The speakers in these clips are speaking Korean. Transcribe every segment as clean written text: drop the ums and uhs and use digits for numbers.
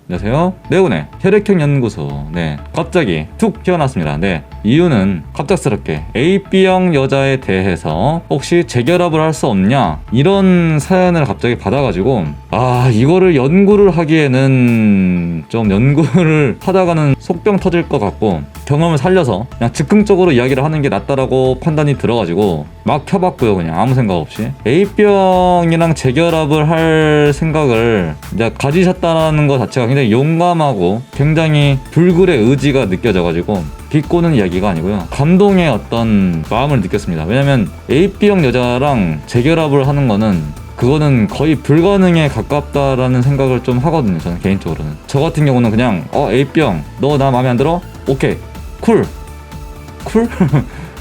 안녕하세요. 네오네 혈액형 연구소. 네, 갑자기 툭 튀어났습니다. 네, 이유는 갑작스럽게 AB형 여자에 대해서 혹시 재결합을 할 수 없냐 이런 사연을 갑자기 받아가지고 이거를 연구를 하기에는 좀 연구를 하다가는 속병 터질 것 같고 경험을 살려서 그냥 즉흥적으로 이야기를 하는 게 낫다라고 판단이 들어가지고 막 켜봤고요. 그냥 아무 생각 없이 A병이랑 재결합을 할 생각을 이제 가지셨다는 것 자체가 굉장히 용감하고 굉장히 불굴의 의지가 느껴져가지고 비꼬는 이야기가 아니고요, 감동의 어떤 마음을 느꼈습니다. 왜냐면 A형 여자랑 재결합을 하는 거는 그거는 거의 불가능에 가깝다라는 생각을 좀 하거든요. 저는 개인적으로는. 저 같은 경우는 그냥 A병 너 나 마음에 안 들어? 오케이 쿨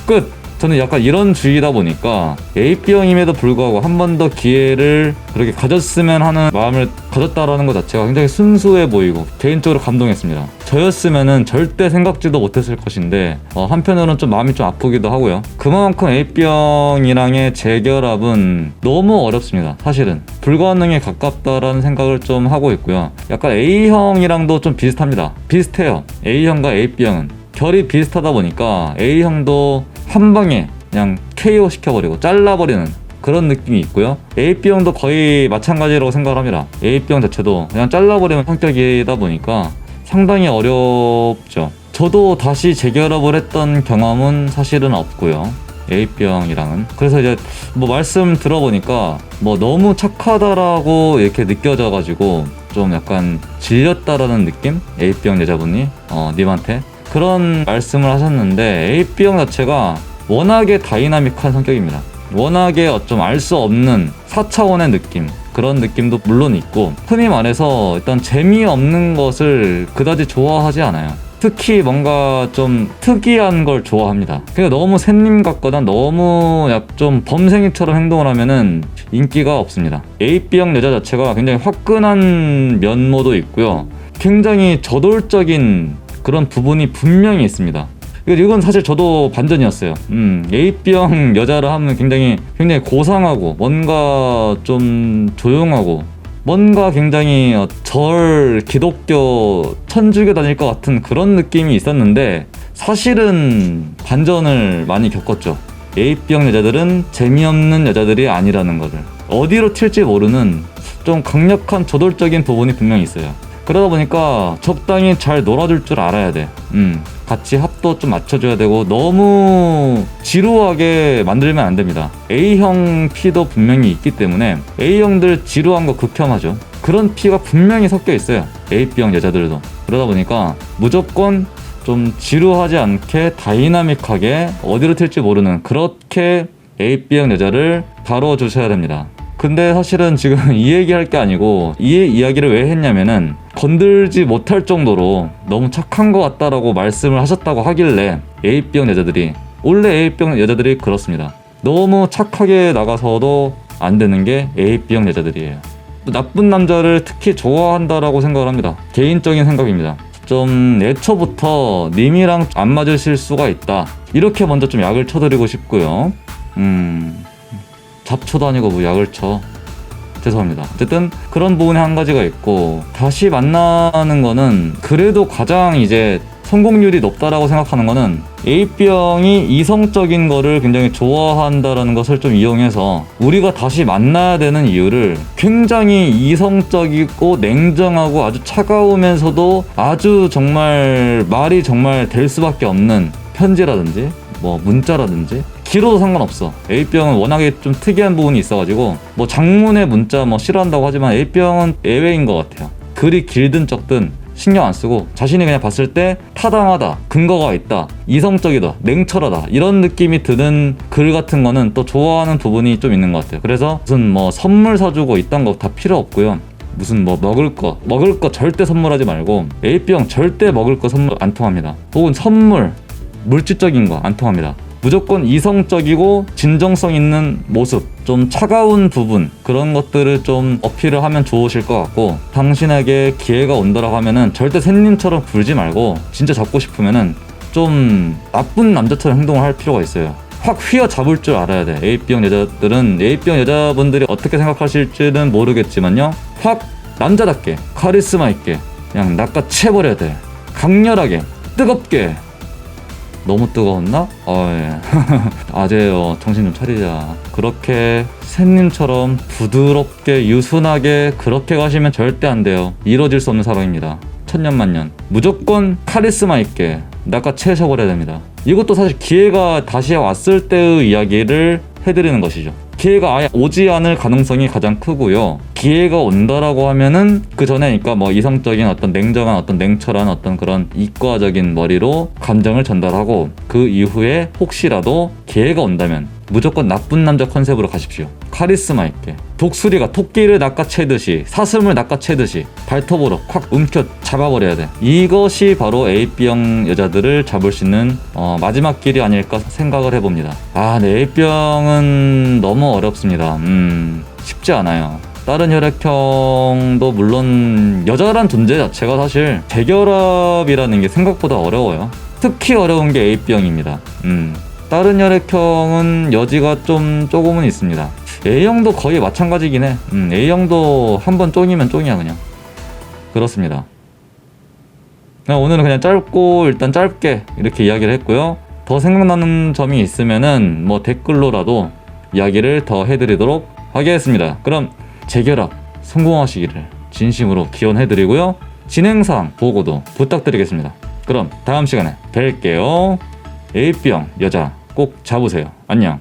끝. 저는 약간 이런 주의다 보니까 A병임에도 불구하고 한 번 더 기회를 그렇게 가졌으면 하는 마음을 가졌다라는 것 자체가 굉장히 순수해 보이고 개인적으로 감동했습니다. 저였으면은 절대 생각지도 못했을 것인데 한편으로는 좀 마음이 좀 아프기도 하고요. 그만큼 A병이랑의 재결합은 너무 어렵습니다. 사실은 불가능에 가깝다라는 생각을 좀 하고 있고요. 약간 A형이랑도 좀 비슷합니다. 비슷해요. A형과 A병은 결이 비슷하다 보니까 A형도 한 방에 그냥 KO 시켜버리고 잘라버리는 그런 느낌이 있고요. A병도 거의 마찬가지라고 생각을 합니다. A병 자체도 그냥 잘라버리는 성격이다 보니까 상당히 어렵죠. 저도 다시 재결합을 했던 경험은 사실은 없고요, A병이랑은. 그래서 이제 뭐 말씀 들어보니까 뭐 너무 착하다라고 이렇게 느껴져가지고 좀 약간 질렸다라는 느낌? A병 여자분이 님한테 그런 말씀을 하셨는데, A병 자체가 워낙에 다이나믹한 성격입니다. 워낙에 좀 알 수 없는 4차원의 느낌, 그런 느낌도 물론 있고, 흔히 말해서 일단 재미없는 것을 그다지 좋아하지 않아요. 특히 뭔가 좀 특이한 걸 좋아합니다. 그러니까 너무 샌님 같거나 너무 좀 범생이처럼 행동을 하면은 인기가 없습니다. A병 여자 자체가 굉장히 화끈한 면모도 있고요, 굉장히 저돌적인 그런 부분이 분명히 있습니다. 이건 사실 저도 반전이었어요. A병 여자를 하면 굉장히 고상하고 뭔가 좀 조용하고 뭔가 굉장히 기독교 천주교 다닐 것 같은 그런 느낌이 있었는데, 사실은 반전을 많이 겪었죠. A병 여자들은 재미없는 여자들이 아니라는 것을, 어디로 튈지 모르는 좀 강력한 저돌적인 부분이 분명히 있어요. 그러다 보니까 적당히 잘 놀아줄 줄 알아야 돼. 같이 합도 좀 맞춰줘야 되고 너무 지루하게 만들면 안 됩니다. A형 피도 분명히 있기 때문에 A형들 지루한 거 극혐하죠. 그런 피가 분명히 섞여 있어요, A병 여자들도. 그러다 보니까 무조건 좀 지루하지 않게 다이나믹하게 어디로 튈지 모르는 그렇게 A병 여자를 다뤄주셔야 됩니다. 근데 사실은 지금 이 얘기할 게 아니고 이 이야기를 왜 했냐면은 건들지 못할 정도로 너무 착한 것 같다라고 말씀을 하셨다고 하길래, A병 여자들이 원래 A병 여자들이 그렇습니다. 너무 착하게 나가서도 안 되는 게 A병 여자들이에요. 나쁜 남자를 특히 좋아한다라고 생각을 합니다. 개인적인 생각입니다. 좀 애초부터 님이랑 안 맞으실 수가 있다, 이렇게 먼저 좀 약을 쳐드리고 싶고요. 잡초도 아니고 뭐 약을 쳐. 죄송합니다. 어쨌든 그런 부분에 한 가지가 있고, 다시 만나는 거는 그래도 가장 이제 성공률이 높다라고 생각하는 거는 A병이 이성적인 거를 굉장히 좋아한다라는 것을 좀 이용해서 우리가 다시 만나야 되는 이유를 굉장히 이성적이고 냉정하고 아주 차가우면서도 아주 정말 말이 정말 될 수밖에 없는 편지라든지 뭐 문자라든지, 길어도 상관없어. A병은 워낙에 좀 특이한 부분이 있어가지고 뭐 장문의 문자 뭐 싫어한다고 하지만 A병은 예외인 것 같아요. 글이 길든 적든 신경 안 쓰고 자신이 그냥 봤을 때 타당하다, 근거가 있다, 이성적이다, 냉철하다, 이런 느낌이 드는 글 같은 거는 또 좋아하는 부분이 좀 있는 것 같아요. 그래서 무슨 뭐 선물 사주고 이딴 거 다 필요 없고요. 무슨 뭐 먹을 거 절대 선물하지 말고, A병 절대 먹을 거 선물 안 통합니다. 혹은 선물 물질적인 거 안 통합니다. 무조건 이성적이고 진정성 있는 모습, 좀 차가운 부분, 그런 것들을 좀 어필을 하면 좋으실 것 같고, 당신에게 기회가 온다라고 하면은 절대 샌님처럼 굴지 말고 진짜 잡고 싶으면은 좀 나쁜 남자처럼 행동을 할 필요가 있어요. 확 휘어잡을 줄 알아야 돼. A병 여자들은, A병 여자분들이 어떻게 생각하실지는 모르겠지만요, 확 남자답게 카리스마 있게 그냥 낚아채버려야 돼. 강렬하게, 뜨겁게. 너무 뜨거웠나? 예. 아재요, 정신 좀 차리자. 그렇게 샌님처럼 부드럽게 유순하게 그렇게 가시면 절대 안 돼요. 이뤄질 수 없는 사랑입니다. 천년만년. 무조건 카리스마 있게 낚아채셔버려야 됩니다. 이것도 사실 기회가 다시 왔을 때의 이야기를 해드리는 것이죠. 기회가 아예 오지 않을 가능성이 가장 크고요. 기회가 온다라고 하면은 그 전에 그러니까 뭐 이성적인 어떤 냉정한 어떤 냉철한 어떤 그런 이과적인 머리로 감정을 전달하고 그 이후에 혹시라도 기회가 온다면 무조건 나쁜 남자 컨셉으로 가십시오. 카리스마 있게 독수리가 토끼를 낚아채듯이 사슴을 낚아채듯이 발톱으로 콱 움켜 잡아버려야 돼. 이것이 바로 AB형 여자들을 잡을 수 있는 마지막 길이 아닐까 생각을 해봅니다. 근데 AB형은 너무 어렵습니다. 쉽지 않아요. 다른 혈액형도 물론 여자란 존재 자체가 사실 재결합이라는 게 생각보다 어려워요. 특히 어려운 게 AB형입니다. 다른 혈액형은 여지가 조금은 있습니다. A형도 거의 마찬가지긴 해. A형도 한번 쫑이면 쫑이야 그냥. 그렇습니다. 오늘은 그냥 일단 짧게 이렇게 이야기를 했고요. 더 생각나는 점이 있으면은 뭐 댓글로라도 이야기를 더 해드리도록 하겠습니다. 그럼 재결합 성공하시기를 진심으로 기원해드리고요. 진행사항 보고도 부탁드리겠습니다. 그럼 다음 시간에 뵐게요. AB형 여자 꼭 잡으세요. 안녕.